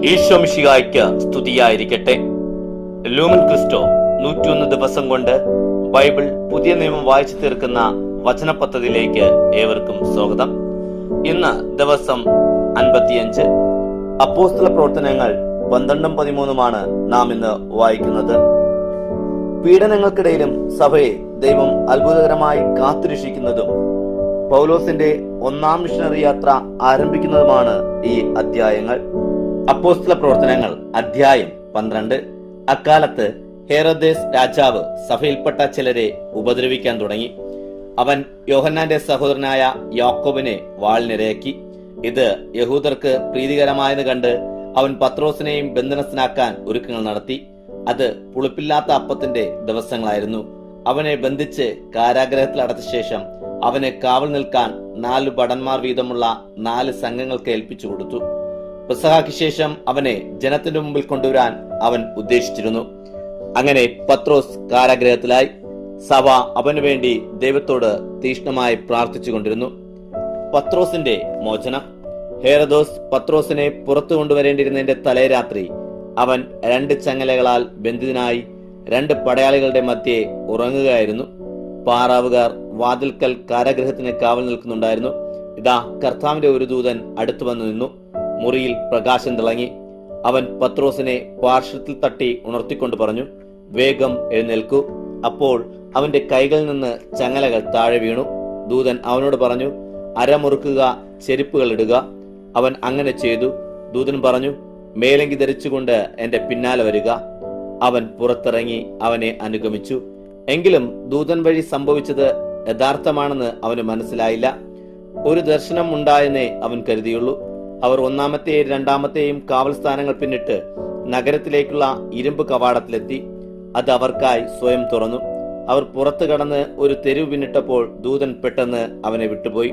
ഈശോ മിശിഹായ്ക്ക് സ്തുതിയായിരിക്കട്ടെ. Lumen Cristo 101 ദിവസം കൊണ്ട് ബൈബിൾ പുതിയ നിയമം വായിച്ചു തീർക്കുന്ന വചന പദ്ധതിയിലേക്ക് ഏവർക്കും സ്വാഗതം. ഇന്ന് ദിവസം 55. അപ്പോസ്തല പ്രവർത്തനങ്ങൾ 12-13 നാം ഇന്ന് വായിക്കുന്നത്. പീഡനങ്ങൾക്കിടയിലും സഭയെ ദൈവം അത്ഭുതകരമായി കാത്തുരക്ഷിക്കുന്നതും പൗലോസിന്റെ 1ാം മിഷണറി യാത്ര ആരംഭിക്കുന്നതുമാണ് ഈ അധ്യായങ്ങൾ. അപ്പോസ്തല പ്രവർത്തനങ്ങൾ അധ്യായം 12. അക്കാലത്ത് ഹെരോദേസ് രാജാവ് സഭയിൽപ്പെട്ട ചിലരെ ഉപദ്രവിക്കാൻ തുടങ്ങി. അവൻ യോഹന്നാന്റെ സഹോദരനായ യാക്കോബിനെ വാളിനിരയാക്കി. ഇത് യഹൂദർക്ക് പ്രീതികരമായെന്ന് കണ്ട് അവൻ പത്രോസിനെയും ബന്ധനസ്ഥനാക്കാൻ ഒരുക്കങ്ങൾ നടത്തി. അത് പുളിപ്പില്ലാത്ത അപ്പത്തിന്റെ ദിവസങ്ങളായിരുന്നു. അവനെ ബന്ധിച്ച് കാരാഗ്രഹത്തിൽ അടച്ച ശേഷം അവനെ കാവൽ നിൽക്കാൻ 4 ഭടന്മാർ വീതമുള്ള 4 സംഘങ്ങൾക്ക് ഏൽപ്പിച്ചു കൊടുത്തു. പെസഹായ്ക്ക് ശേഷം അവനെ ജനത്തിന്റെ മുമ്പിൽ കൊണ്ടുവരാൻ അവൻ ഉദ്ദേശിച്ചിരുന്നു. അങ്ങനെ പത്രോസ് കാരാഗ്രഹത്തിലായി. സഭ അവനു വേണ്ടി ദൈവത്തോട് തീഷ്ണമായി പ്രാർത്ഥിച്ചുകൊണ്ടിരുന്നു. പത്രോസിന്റെ മോചനം. ഹെരോദോസ് പത്രോസിനെ പുറത്തു കൊണ്ടുവരേണ്ടിരുന്നതിന്റെ തലേരാത്രി അവൻ 2 ചങ്ങലകളാൽ ബന്ധിതനായി 2 പടയാളികളുടെ മധ്യേ ഉറങ്ങുകയായിരുന്നു. പാറാവുകാർ വാതിൽക്കൽ കാരാഗ്രഹത്തിന് കാവൽ നിൽക്കുന്നുണ്ടായിരുന്നു. ഇതാ, കർത്താവിന്റെ ഒരു ദൂതൻ അടുത്തു വന്നു നിന്നു. മുറിയിൽ പ്രകാശം തിളങ്ങി. അവൻ പത്രോസിനെ പാർശ്വത്തിൽ തട്ടി ഉണർത്തിക്കൊണ്ട് പറഞ്ഞു, വേഗം എഴുന്നേൽക്കൂ. അപ്പോൾ അവന്റെ കൈകളിൽ നിന്ന് ചങ്ങലകൾ താഴെ വീണു. ദൂതൻ അവനോട് പറഞ്ഞു, അരമുറുക്കുക, ചെരുപ്പുകൾ ഇടുക. അവൻ അങ്ങനെ ചെയ്തു. ദൂതൻ പറഞ്ഞു, മേലങ്കി ധരിച്ചുകൊണ്ട് എന്റെ പിന്നാലെ വരിക. അവൻ പുറത്തിറങ്ങി അവനെ അനുഗമിച്ചു. എങ്കിലും ദൂതൻ വഴി സംഭവിച്ചത് യഥാർത്ഥമാണെന്ന് അവന് മനസ്സിലായില്ല. ഒരു ദർശനം ഉണ്ടായെന്നേ അവൻ കരുതിയുള്ളൂ. അവർ 1ാമത്തെയും 2ാമത്തെയും കാവൽ സ്ഥാനങ്ങൾ പിന്നിട്ട് നഗരത്തിലേക്കുള്ള ഇരുമ്പ് കവാടത്തിലെത്തി. അത് അവർക്കായി സ്വയം തുറന്നു. അവർ പുറത്തു കടന്ന് ഒരു തെരുവ് പിന്നിട്ടപ്പോൾ ദൂതൻ പെട്ടെന്ന് അവനെ വിട്ടുപോയി.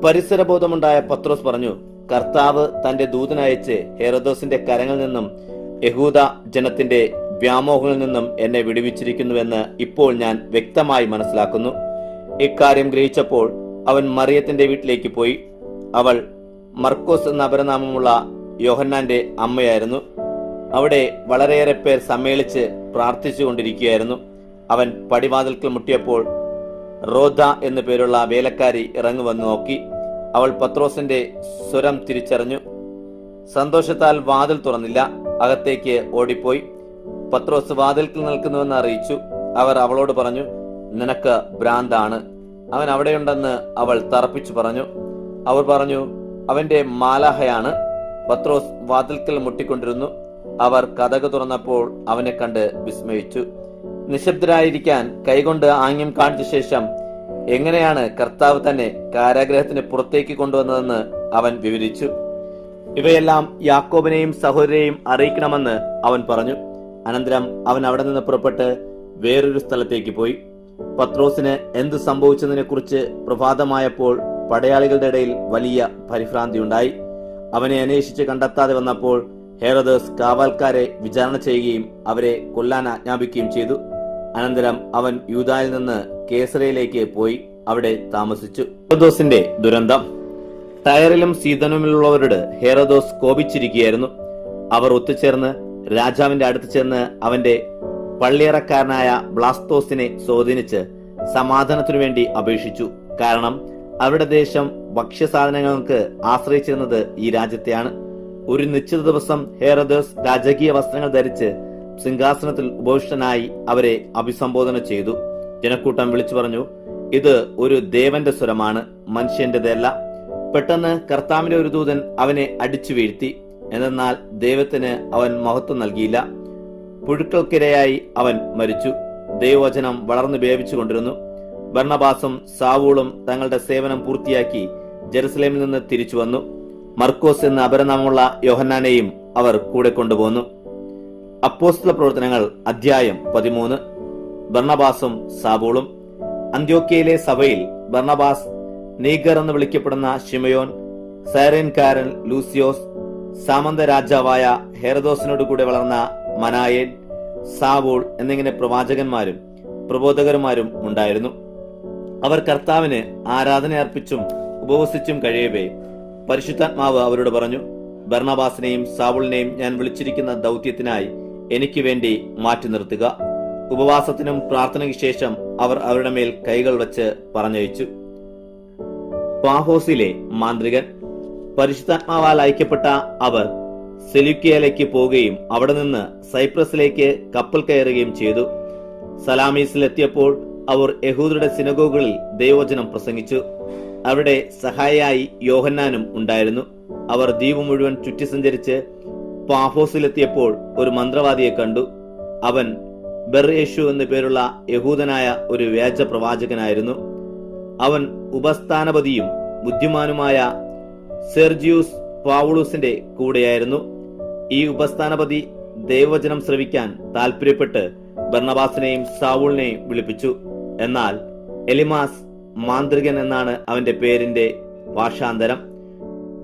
പരിസരബോധമുണ്ടായ പത്രോസ് പറഞ്ഞു, കർത്താവ് തന്റെ ദൂതനയച്ച് ഹെരോദോസിന്റെ കരങ്ങളിൽ നിന്നും യഹൂദ ജനത്തിന്റെ വ്യാമോഹങ്ങളിൽ നിന്നും എന്നെ വിടുവിച്ചിരിക്കുന്നുവെന്ന് ഇപ്പോൾ ഞാൻ വ്യക്തമായി മനസ്സിലാക്കുന്നു. ഇക്കാര്യം ഗ്രഹിച്ചപ്പോൾ അവൻ മറിയത്തിന്റെ വീട്ടിലേക്ക് പോയി. അവൾ മർക്കോസ് എന്ന അപരനാമമുള്ള യോഹന്നാന്റെ അമ്മയായിരുന്നു. അവിടെ വളരെയേറെ പേർ സമ്മേളിച്ച് പ്രാർത്ഥിച്ചു കൊണ്ടിരിക്കുകയായിരുന്നു. അവൻ പടിവാതിൽക്കൽ മുട്ടിയപ്പോൾ റോദ എന്നു പേരുള്ള വേലക്കാരി ഇറങ്ങുവന്ന് നോക്കി. അവൾ പത്രോസിന്റെ സ്വരം തിരിച്ചറിഞ്ഞു. സന്തോഷത്താൽ വാതിൽ തുറന്നില്ല. അകത്തേക്ക് ഓടിപ്പോയി പത്രോസ് വാതിൽക്കൽ നിൽക്കുന്നുവെന്ന് അറിയിച്ചു. അവർ അവളോട് പറഞ്ഞു, നിനക്ക് ഭ്രാന്താണ്, അവൻ അവിടെയുണ്ടെന്ന് അവൾ തറപ്പിച്ചു പറഞ്ഞു. അവർ പറഞ്ഞു, അവന്റെ മാലാഹയാണ്. പത്രോസ് വാതിൽക്കൽ മുട്ടിക്കൊണ്ടിരുന്നു. അവർ കതക് തുറന്നപ്പോൾ അവനെ കണ്ട് വിസ്മയിച്ചു. നിശബ്ദരായിരിക്കാൻ കൈകൊണ്ട് ആംഗ്യം കാണിച്ച ശേഷം എങ്ങനെയാണ് കർത്താവ് തന്നെ കാരാഗ്രഹത്തിന് പുറത്തേക്ക് കൊണ്ടുവന്നതെന്ന് അവൻ വിവരിച്ചു. ഇവയെല്ലാം യാക്കോബിനെയും സഹോദരെയും അറിയിക്കണമെന്ന് അവൻ പറഞ്ഞു. അനന്തരം അവൻ അവിടെ നിന്ന് പുറപ്പെട്ട് വേറൊരു സ്ഥലത്തേക്ക് പോയി. പത്രോസിന് എന്ത് സംഭവിച്ചതിനെ കുറിച്ച് പ്രഭാതമായപ്പോൾ പടയാളികളുടെ ഇടയിൽ വലിയ പരിഭ്രാന്തിയുണ്ടായി. അവനെ അന്വേഷിച്ച് കണ്ടെത്താതെ വന്നപ്പോൾ ഹെരോദോസ് കാവൽക്കാരെ വിചാരണ ചെയ്യുകയും അവരെ കൊല്ലാൻ ആജ്ഞാപിക്കുകയും ചെയ്തു. അനന്തരം അവൻ യൂദായിൽ നിന്ന് കേസറയിലേക്ക് പോയി അവിടെ താമസിച്ചു. ഹെരോദോസിന്റെ ദുരന്തം. ടയറിലും സീതനുമിലുള്ളവരോട് ഹെരോദോസ് കോപിച്ചിരിക്കുകയായിരുന്നു. അവർ ഒത്തുചേർന്ന് രാജാവിന്റെ അടുത്ത് ചെന്ന് അവന്റെ പള്ളിയറക്കാരനായ ബ്ലാസ്തോസിനെ സ്വാധീനിച്ച് സമാധാനത്തിനു വേണ്ടി അപേക്ഷിച്ചു. കാരണം അവരുടെ ദേശം ഭക്ഷ്യസാധനങ്ങൾക്ക് ആശ്രയിച്ചിരുന്നത് ഈ രാജ്യത്തെയാണ്. ഒരു നിശ്ചിത ദിവസം ഹെരോദോസ് രാജകീയ വസ്ത്രങ്ങൾ ധരിച്ച് സിംഹാസനത്തിൽ ഉപവിഷ്ടനായി അവരെ അഭിസംബോധന ചെയ്തു. ജനക്കൂട്ടം വിളിച്ചു പറഞ്ഞു, ഇത് ഒരു ദേവന്റെ സ്വരമാണ്, മനുഷ്യന്റേതല്ല. പെട്ടെന്ന് കർത്താവിന്റെ ഒരു ദൂതൻ അവനെ അടിച്ചു വീഴ്ത്തി. എന്നാൽ ദൈവത്തിന് അവൻ മഹത്വം നൽകിയില്ല. പുഴുക്കൾക്കിരയായി അവൻ മരിച്ചു. ദൈവവചനം വളർന്നു വ്യാപിച്ചു കൊണ്ടിരുന്നു. ബർണബാസും സാവൂളും തങ്ങളുടെ സേവനം പൂർത്തിയാക്കി ജെറുസലേമിൽ നിന്ന് തിരിച്ചു വന്നു. മർക്കോസ് എന്ന അപരനാമമുള്ള യോഹന്നാനെയും അവർ കൂടെ കൊണ്ടുപോന്നു. അപ്പോസ്തല പ്രവർത്തനങ്ങൾ അധ്യായം 13. ബർണബാസും സാവൂളും. അന്ത്യോക്യയിലെ സഭയിൽ ബർണബാസ്, നീഗർ എന്ന് വിളിക്കപ്പെടുന്ന ശിമയോൻ, സൈറേൻകാരൻ ലൂസിയോസ്, സാമന്ത രാജാവായ ഹെരോദോസിനോട് കൂടെ വളർന്ന മനായേൻ, സാവൂൾ എന്നിങ്ങനെ പ്രവാചകന്മാരും പ്രബോധകന്മാരും ഉണ്ടായിരുന്നു. അവർ കർത്താവിന് ആരാധന അർപ്പിച്ചും ഉപവസിച്ചും കഴിയവേ പരിശുദ്ധാത്മാവ് അവരോട് പറഞ്ഞു, ബർണബാസിനെയും സാവുളിനെയും ഞാൻ വിളിച്ചിരിക്കുന്ന ദൗത്യത്തിനായി എനിക്ക് വേണ്ടി മാറ്റി നിർത്തുക. ഉപവാസത്തിനും പ്രാർത്ഥനയ്ക്ക് ശേഷം അവർ അവരുടെ മേൽ കൈകൾ വച്ച് പറഞ്ഞയച്ചു. പാഫോസിലെ മാന്ത്രികൻ. പരിശുദ്ധാത്മാവാൽ അയക്കപ്പെട്ട അവർ സെലൂക്കിയയിലേക്ക് പോവുകയും അവിടെ നിന്ന് സൈപ്രസിലേക്ക് കപ്പൽ കയറുകയും ചെയ്തു. സലാമീസിലെത്തിയപ്പോൾ അവർ യഹൂദരുടെ സിനഗോഗുകളിൽ ദൈവവചനം പ്രസംഗിച്ചു. അവിടെ സഹായിയായി യോഹന്നാനും ഉണ്ടായിരുന്നു. അവർ ദ്വീപ് മുഴുവൻ ചുറ്റി സഞ്ചരിച്ച് പാഫോസിലെത്തിയപ്പോൾ ഒരു മന്ത്രവാദിയെ കണ്ടു. അവൻ ബർയേഷു എന്നു പേരുള്ള യഹൂദനായ ഒരു വ്യാജ പ്രവാചകനായിരുന്നു. അവൻ ഉപസ്ഥാനപതിയും ബുദ്ധിമാനുമായ സെർജിയൂസ് പൗളൂസിന്റെ കൂടെയായിരുന്നു. ഈ ഉപസ്ഥാനപതി ദൈവവചനം ശ്രവിക്കാൻ താല്പര്യപ്പെട്ട് ബർണബാസിനെയും സാവൂളിനെയും വിളിപ്പിച്ചു. എന്നാൽ എലിമാസ് മാന്ത്രികൻ എന്നാണ് അവന്റെ പേരിന്റെ ഭാഷാന്തരം.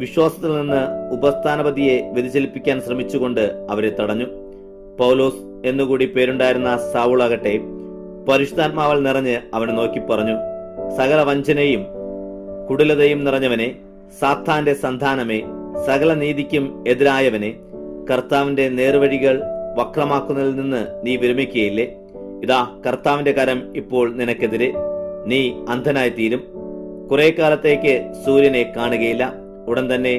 വിശ്വാസത്തിൽ നിന്ന് ഉപസ്ഥാനപതിയെ വ്യതിചലിപ്പിക്കാൻ ശ്രമിച്ചുകൊണ്ട് അവരെ തടഞ്ഞു. പൗലോസ് എന്നുകൂടി പേരുണ്ടായിരുന്ന സാവൂളാകട്ടെ പരിശുദ്ധാത്മാവാൽ നിറഞ്ഞ് അവനെ നോക്കി പറഞ്ഞു, സകല വഞ്ചനയും കുടിലതയും നിറഞ്ഞവനെ, സാത്താന്റെ സന്താനമേ, സകല നീതിക്കും എതിരായവനെ, കർത്താവിന്റെ നേർവഴികൾ വക്രമാക്കുന്നതിൽ നിന്ന് നീ വിരമിക്കുകയില്ലേ? ഇതാ, കർത്താവിന്റെ കരം ഇപ്പോൾ നിനക്കെതിരെ. നീ അന്ധനായി തീരും. കുറെ കാലത്തേക്ക് സൂര്യനെ കാണുകയില്ല. ഉടൻ തന്നെ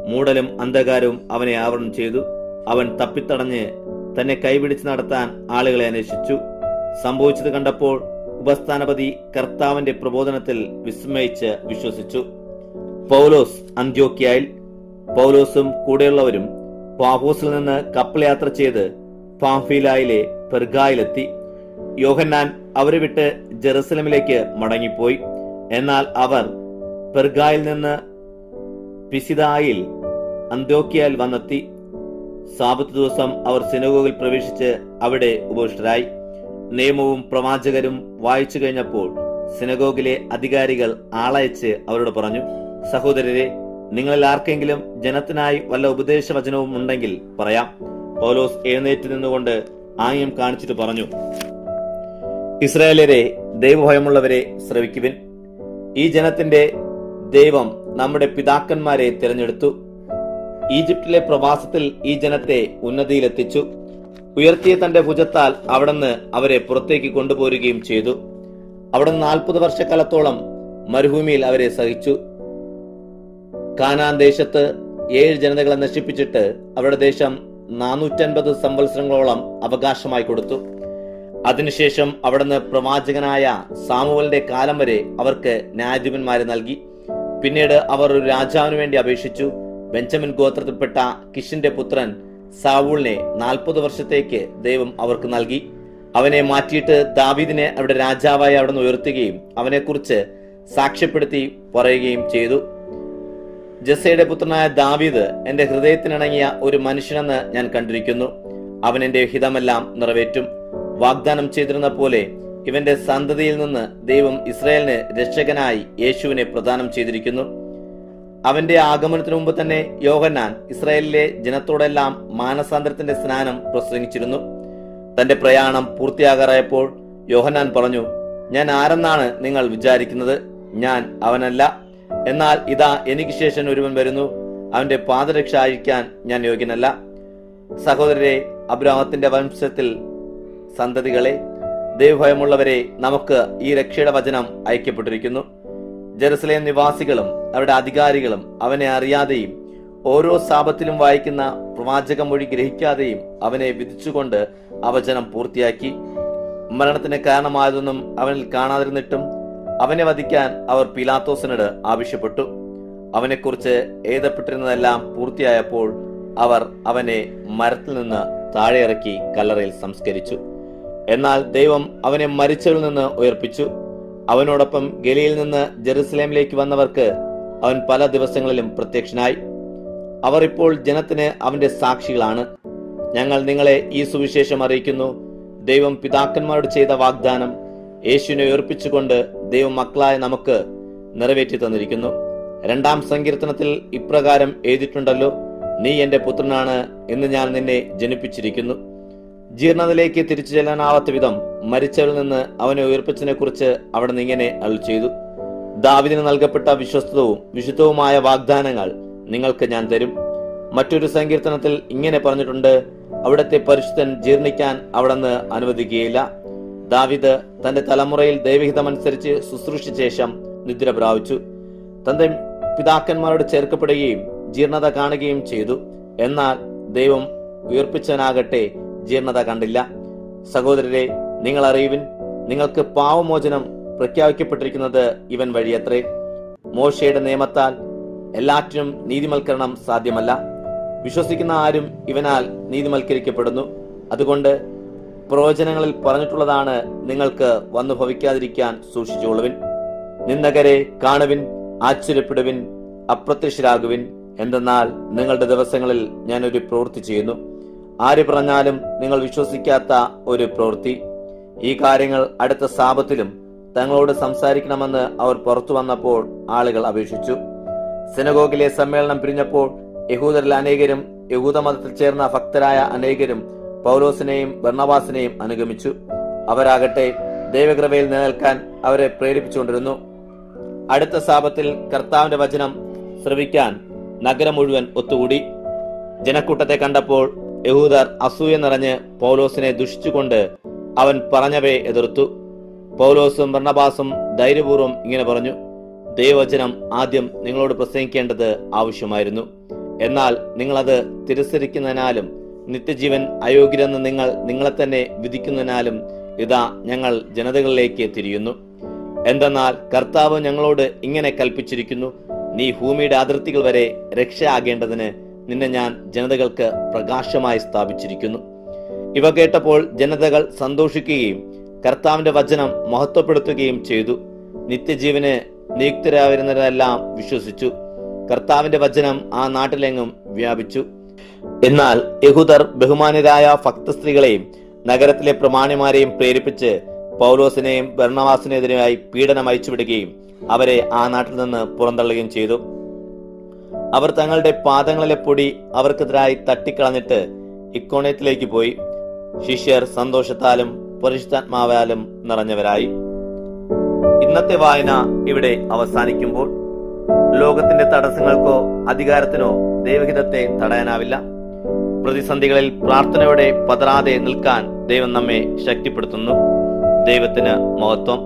മൂടലും അന്ധകാരവും അവനെ ആവരണം ചെയ്തു. അവൻ തപ്പിത്തടഞ്ഞ് തന്നെ കൈപിടിച്ച് നടത്താൻ ആളുകളെ അന്വേഷിച്ചു. സംഭവിച്ചത് കണ്ടപ്പോൾ ഉപസ്ഥാനപതി കർത്താവിന്റെ പ്രബോധനത്തിൽ വിസ്മയിച്ച് വിശ്വസിച്ചു. പൗലോസ് അന്ത്യോക്യയിൽ. പൗലോസും കൂടെയുള്ളവരും പാഫോസിൽ നിന്ന് കപ്പൽ യാത്ര ചെയ്ത് പാംഫീലായിലെ പെർഗായിലെത്തി. യോഹന്നാൻ അവരെ വിട്ട് ജെറുസലമിലേക്ക് മടങ്ങിപ്പോയി. എന്നാൽ അവർ പെർഗായിൽ നിന്ന് പിസിദായിൽ അന്ത്യോക്യയിൽ വന്നെത്തി. സാബത്ത് ദിവസം അവർ സിനഗോഗിൽ പ്രവേശിച്ച് അവിടെ ഉപവിഷ്ടരായി. നിയമവും പ്രവാചകരും വായിച്ചു കഴിഞ്ഞപ്പോൾ സിനഗോഗിലെ അധികാരികൾ ആളയച്ച് അവരോട് പറഞ്ഞു, സഹോദരരെ, നിങ്ങളിൽ ആർക്കെങ്കിലും ജനത്തിനായി വല്ല ഉപദേശവചനവും ഉണ്ടെങ്കിൽ പറയാം. പൗലോസ് എഴുന്നേറ്റ് നിന്നുകൊണ്ട് ആംഗ്യം കാണിച്ചിട്ട് പറഞ്ഞു, ഇസ്രായേലരെ, ദൈവഭയമുള്ളവരെ, ശ്രവിക്കുവിൻ. ഈ ജനത്തിന്റെ ദൈവം നമ്മുടെ പിതാക്കന്മാരെ തിരഞ്ഞെടുത്തു. ഈജിപ്തിലെ പ്രവാസത്തിൽ ഈ ജനത്തെ ഉന്നതിയിലെത്തിച്ചു. ഉയർത്തിയ തന്റെ ഭുജത്താൽ അവിടുന്ന് അവരെ പുറത്തേക്ക് കൊണ്ടുപോരുകയും ചെയ്തു. അവിടുന്ന് 40 വർഷക്കാലത്തോളം മരുഭൂമിയിൽ അവരെ സഹിച്ചു. കാനാൻ ദേശത്ത് 7 ജനതകളെ നശിപ്പിച്ചിട്ട് അവരുടെ ദേശം 450 സംവത്സരങ്ങളോളം അവകാശമായി കൊടുത്തു. അതിനുശേഷം അവിടുന്ന് പ്രവാചകനായ സാമുവലിന്റെ കാലം വരെ അവർക്ക് ന്യായാധിപന്മാരെ നൽകി. പിന്നീട് അവർ ഒരു രാജാവിന് വേണ്ടി അപേക്ഷിച്ചു. ബെഞ്ചമിൻ ഗോത്രത്തിൽപ്പെട്ട കിഷിന്റെ പുത്രൻ സാവൂളിനെ 40 വർഷത്തേക്ക് ദൈവം അവർക്ക് നൽകി. അവനെ മാറ്റിയിട്ട് ദാവീദിനെ അവിടെ രാജാവായി അവിടുന്ന് ഉയർത്തുകയും അവനെക്കുറിച്ച് സാക്ഷ്യപ്പെടുത്തി പറയുകയും ചെയ്തു. ജസ്സയുടെ പുത്രനായ ദാവീദ് എന്റെ ഹൃദയത്തിനിണങ്ങിയ ഒരു മനുഷ്യനെന്ന് ഞാൻ കണ്ടിരിക്കുന്നു. അവൻ എന്റെ ഹിതമെല്ലാം നിറവേറ്റും. വാഗ്ദാനം ചെയ്തിരുന്ന പോലെ ഇവന്റെ സന്തതിയിൽ നിന്ന് ദൈവം ഇസ്രായേലിന് രക്ഷകനായി യേശുവിനെ പ്രദാനം ചെയ്തിരിക്കുന്നു. അവന്റെ ആഗമനത്തിനു മുമ്പ് തന്നെ യോഹന്നാൻ ഇസ്രായേലിലെ ജനത്തോടെല്ലാം മാനസാന്തരത്തിന്റെ സ്നാനം പ്രസംഗിച്ചിരുന്നു. തന്റെ പ്രയാണം പൂർത്തിയാകാറായപ്പോൾ യോഹന്നാൻ പറഞ്ഞു, ഞാൻ ആരെന്നാണ് നിങ്ങൾ വിചാരിക്കുന്നത്? ഞാൻ അവനല്ല. എന്നാൽ ഇതാ, എനിക്ക് ശേഷം ഒരുവൻ വരുന്നു. അവന്റെ പാദരക്ഷ അഴിക്കാൻ ഞാൻ യോഗ്യനല്ല. സഹോദരരെ, അബ്രാഹത്തിന്റെ വംശത്തിൽ സന്തതികളെ, ദൈവഭയമുള്ളവരെ, നമുക്ക് ഈ രക്ഷയുടെ വചനം അയക്കപ്പെട്ടിരിക്കുന്നു. ജെറുസലേം നിവാസികളും അവരുടെ അധികാരികളും അവനെ അറിയാതെയും ഓരോ സാപത്തിലും വായിക്കുന്ന പ്രവാചക മൊഴി ഗ്രഹിക്കാതെയും അവനെ വിധിച്ചുകൊണ്ട് ആ വചനം പൂർത്തിയാക്കി. മരണത്തിന് കാരണമായതൊന്നും അവനിൽ കാണാതിരുന്നിട്ടും അവനെ വധിക്കാൻ അവർ പീലാത്തോസിനോട് ആവശ്യപ്പെട്ടു. അവനെക്കുറിച്ച് എഴുതപ്പെട്ടിരുന്നതെല്ലാം പൂർത്തിയായപ്പോൾ അവർ അവനെ മരത്തിൽ നിന്ന് താഴെ ഇറക്കി കല്ലറയിൽ സംസ്കരിച്ചു. എന്നാൽ ദൈവം അവനെ മരിച്ചവരിൽ നിന്ന് ഉയർപ്പിച്ചു. അവനോടൊപ്പം ഗലീലിൽ നിന്ന് ജെറുസലേമിലേക്ക് വന്നവർക്ക് അവൻ പല ദിവസങ്ങളിലും പ്രത്യക്ഷനായി. അവർ ഇപ്പോൾ ജനത്തിന് അവന്റെ സാക്ഷികളാണ്. ഞങ്ങൾ നിങ്ങളെ ഈ സുവിശേഷം അറിയിക്കുന്നു. ദൈവം പിതാക്കന്മാരോട് ചെയ്ത വാഗ്ദാനം യേശുവിനെ ഉയർപ്പിച്ചുകൊണ്ട് ദൈവം മക്കളായ നമുക്ക് നിറവേറ്റി തന്നിരിക്കുന്നു. 2-ാം സങ്കീർത്തനത്തിൽ ഇപ്രകാരം എഴുതിയിട്ടുണ്ടല്ലോ, നീ എന്റെ പുത്രനാണ്, എന്ന് ഞാൻ നിന്നെ ജനിപ്പിച്ചിരിക്കുന്നു. ജീർണതയിലേക്ക് തിരിച്ചു ചെല്ലാനാവാത്ത വിധം മരിച്ചവരിൽ നിന്ന് അവനെ ഉയർപ്പിച്ചതിനെ കുറിച്ച് അവിടെ ഇങ്ങനെ അരുളി ചെയ്തു, ദാവീദിന് നൽകപ്പെട്ട വിശ്വസ്തവും വിശുദ്ധവുമായ വാഗ്ദാനങ്ങൾ നിങ്ങൾക്ക് ഞാൻ തരും. മറ്റൊരു സങ്കീർത്തനത്തിൽ ഇങ്ങനെ പറഞ്ഞിട്ടുണ്ട്, അവിടുത്തെ പരിശുദ്ധൻ ജീർണിക്കാൻ അവിടുന്ന് അനുവദിക്കുകയില്ല. ദാവീദ് തന്റെ തലമുറയിൽ ദൈവഹിതമനുസരിച്ച് ശുശ്രൂഷിച്ച ശേഷം നിദ്ര പ്രാപിച്ചു. തന്റെ പിതാക്കന്മാരോട് ചേർക്കപ്പെടുകയും ജീർണത കാണുകയും ചെയ്തു. എന്നാൽ ദൈവം ഉയർപ്പിച്ചവനാകട്ടെ ജീർണത കണ്ടില്ല. സഹോദരരെ, നിങ്ങൾ അറിയുവിൻ, നിങ്ങൾക്ക് പാവമോചനം പ്രഖ്യാപിക്കപ്പെട്ടിരിക്കുന്നത് ഇവൻ വഴിയത്രേ. മോശയുടെ നിയമത്താൽ എല്ലാറ്റിനും നീതിമൽക്കരണം സാധ്യമല്ല. വിശ്വസിക്കുന്ന ആരും ഇവനാൽ നീതിമൽക്കരിക്കപ്പെടുന്നു. അതുകൊണ്ട് പ്രവചനങ്ങളിൽ പറഞ്ഞിട്ടുള്ളതാണ് നിങ്ങൾക്ക് വന്നു ഭവിക്കാതിരിക്കാൻ സൂക്ഷിച്ചുകൊള്ളുവിൻ. നിന്ദകരെ കാണുവിൻ, ആശ്ചര്യപ്പെടുവിൻ, അപ്രത്യക്ഷരാകുവിൻ. എന്തെന്നാൽ നിങ്ങളുടെ ദിവസങ്ങളിൽ ഞാൻ ഒരു പ്രവൃത്തി ചെയ്യുന്നു, ആര് പറഞ്ഞാലും നിങ്ങൾ വിശ്വസിക്കാത്ത ഒരു പ്രവൃത്തി. ഈ കാര്യങ്ങൾ അടുത്ത സാപത്തിലും തങ്ങളോട് സംസാരിക്കണമെന്ന് അവർ പുറത്തു വന്നപ്പോൾ ആളുകൾ അപേക്ഷിച്ചു. സിനഗോഗിലെ സമ്മേളനം പിരിഞ്ഞപ്പോൾ യഹൂദരിൽ അനേകരും യഹൂദമതത്തിൽ ചേർന്ന ഭക്തരായ അനേകരും പൗലോസിനെയും ബർന്നബാസിനെയും അനുഗമിച്ചു. അവരാകട്ടെ ദൈവകൃപയിൽ നിലനിൽക്കാൻ അവരെ പ്രേരിപ്പിച്ചുകൊണ്ടിരുന്നു. അടുത്ത സാപത്തിൽ കർത്താവിന്റെ വചനം ശ്രവിക്കാൻ നഗരം മുഴുവൻ ഒത്തുകൂടി. ജനക്കൂട്ടത്തെ കണ്ടപ്പോൾ യഹൂദർ അസൂയ നിറഞ്ഞ് പൗലോസിനെ ദുഷിച്ചുകൊണ്ട് അവൻ പറഞ്ഞവയെ എതിർത്തു. പൗലോസും ബർന്നബാസും ധൈര്യപൂർവ്വം ഇങ്ങനെ പറഞ്ഞു, ദൈവവചനം ആദ്യം നിങ്ങളോട് പ്രസംഗിക്കേണ്ടത് ആവശ്യമായിരുന്നു. എന്നാൽ നിങ്ങളത് തിരസ്കരിക്കുന്നതിനാലും നിത്യജീവൻ അയോഗ്യരെന്ന് നിങ്ങൾ നിങ്ങളെ തന്നെ വിധിക്കുന്നതിനാലും ഇതാ ഞങ്ങൾ ജനതകളിലേക്ക് തിരിയുന്നു. എന്തെന്നാൽ കർത്താവ് ഞങ്ങളോട് ഇങ്ങനെ കൽപ്പിച്ചിരിക്കുന്നു, നീ ഭൂമിയുടെ അതിർത്തികൾ വരെ രക്ഷ ആകേണ്ടതിന് നിന്നെ ഞാൻ ജനതകൾക്ക് പ്രകാശമായി സ്ഥാപിച്ചിരിക്കുന്നു. ഇവ കേട്ടപ്പോൾ ജനതകൾ സന്തോഷിക്കുകയും കർത്താവിന്റെ വചനം മഹത്വപ്പെടുത്തുകയും ചെയ്തു. നിത്യജീവന് നിയുക്തരായിരുന്നവരെല്ലാം വിശ്വസിച്ചു. കർത്താവിന്റെ വചനം ആ നാട്ടിലെങ്ങും വ്യാപിച്ചു. എന്നാൽ യഹൂദർ ബഹുമാന്യരായ ഭക്തസ്ത്രീകളെയും നഗരത്തിലെ പ്രമാണിമാരെയും പ്രേരിപ്പിച്ച് പൗലോസിനെയും ബർന്നബാസിനെതിരായി പീഡനം അയച്ചുവിടുകയും അവരെ ആ നാട്ടിൽ നിന്ന് പുറന്തള്ളുകയും ചെയ്തു. അവർ തങ്ങളുടെ പാദങ്ങളിലെ പൊടി അവർക്കെതിരായി തട്ടിക്കളഞ്ഞിട്ട് ഇക്കോണിയത്തിലേക്ക് പോയി. ശിഷ്യർ സന്തോഷത്താലും പരിശുദ്ധാത്മാവാലും നിറഞ്ഞവരായി. ഇന്നത്തെ വായന ഇവിടെ അവസാനിക്കുമ്പോൾ ലോകത്തിന്റെ തടസ്സങ്ങൾക്കോ അധികാരത്തിനോ ദൈവഹിതത്തെ തടയാനാവില്ല. പ്രതിസന്ധികളിൽ പ്രാർത്ഥനയോടെ പതറാതെ നിൽക്കാൻ ദൈവം നമ്മെ ശക്തിപ്പെടുത്തുന്നു. ദൈവത്തിന് മഹത്വം.